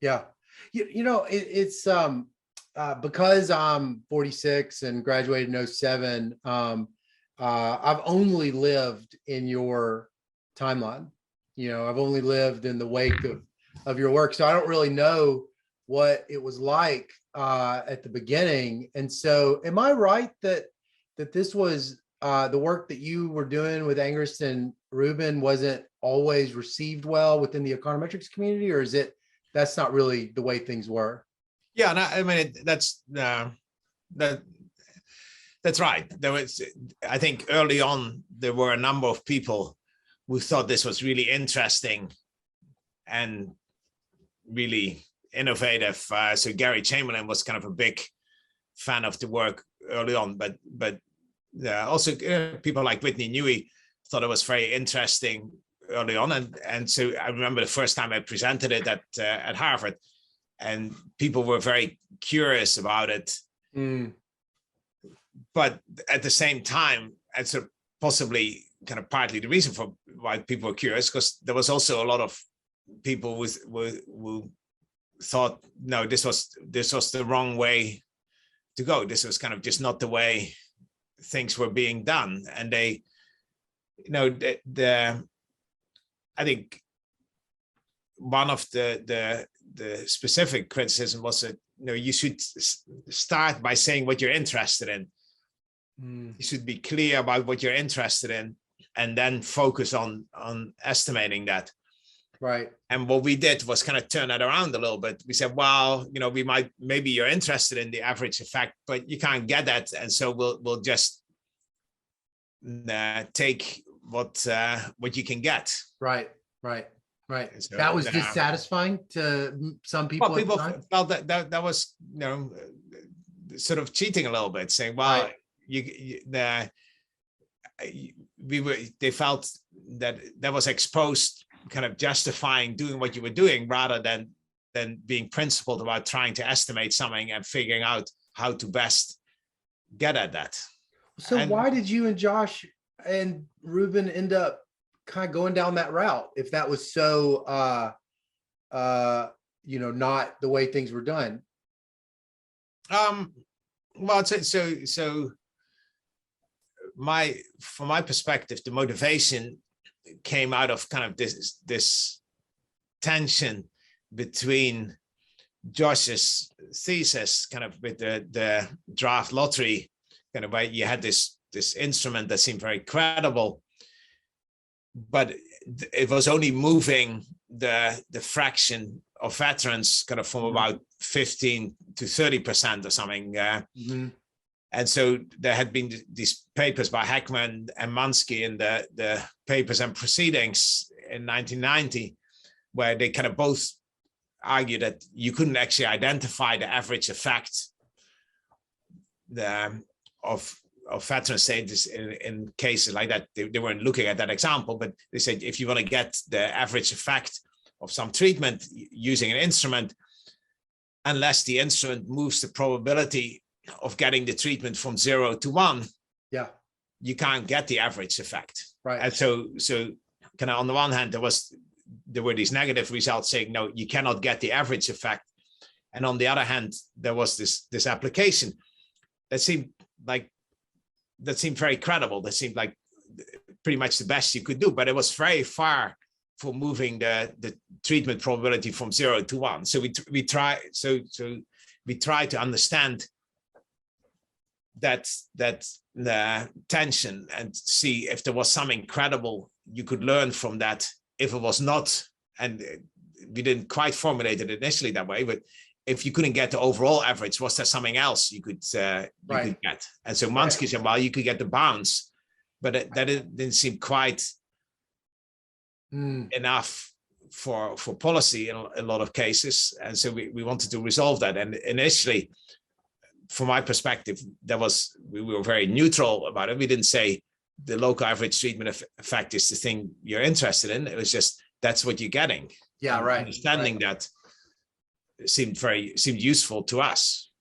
Yeah. It's because I'm 46 and graduated in '07, I've only lived in your timeline. I've only lived in the wake of your work. So I don't really know what it was like at the beginning. And so am I right that this was the work that you were doing with Angrist and Rubin wasn't always received well within the econometrics community, or is it that's not really the way things were? Yeah, no, I mean that's right. There was, I think, early on there were a number of people who thought this was really interesting and really innovative. So Gary Chamberlain was kind of a big fan of the work early on, but also people like Whitney Newey thought it was very interesting early on, and so I remember the first time I presented it at Harvard, and people were very curious about it. But at the same time, and so possibly kind of partly the reason for why people were curious, because there was also a lot of people who thought, no, this was the wrong way to go. This was kind of just not the way things were being done. And they, I think one of the specific criticism was that, you should start by saying what you're interested in. You should be clear about what you're interested in, and then focus on estimating that. Right. And what we did was kind of turn that around a little bit. We said, well, maybe you're interested in the average effect, but you can't get that, and so we'll just take what you can get. Right. So, that was dissatisfying to some people. Well, people felt that was sort of cheating a little bit, saying, well, right. They felt that was exposed, kind of justifying doing what you were doing rather than being principled about trying to estimate something and figuring out how to best get at that. So why did you and Josh and Rubin end up kind of going down that route if that was so not the way things were done? Well, so from my perspective, the motivation came out of kind of this tension between Josh's thesis, kind of with the draft lottery, kind of where you had this instrument that seemed very credible, but it was only moving the fraction of veterans kind of from about 15 to 30% or something. And so there had been these papers by Heckman and Mansky in the Papers and Proceedings in 1990, where they kind of both argued that you couldn't actually identify the average effect of veteran status in cases like that. They weren't looking at that example, but they said if you want to get the average effect of some treatment using an instrument, unless the instrument moves the probability of getting the treatment from 0 to 1, you can't get the average effect. Right. And so kind of on the one hand, there were these negative results saying, no, you cannot get the average effect. And on the other hand, there was this application that seemed very credible. That seemed like pretty much the best you could do, but it was very far for moving the treatment probability from 0 to 1. So we try to understand that the tension and see if there was something credible you could learn from that. If it was not, and we didn't quite formulate it initially that way, but if you couldn't get the overall average, was there something else you could get? And so Mansky said, well, you could get the bounds, but that didn't seem quite enough for policy in a lot of cases. And so we wanted to resolve that. And initially, from my perspective, we were very neutral about it. We didn't say the local average treatment effect is the thing you're interested in. It was just, that's what you're getting. Yeah, right. Understanding that seemed useful to us.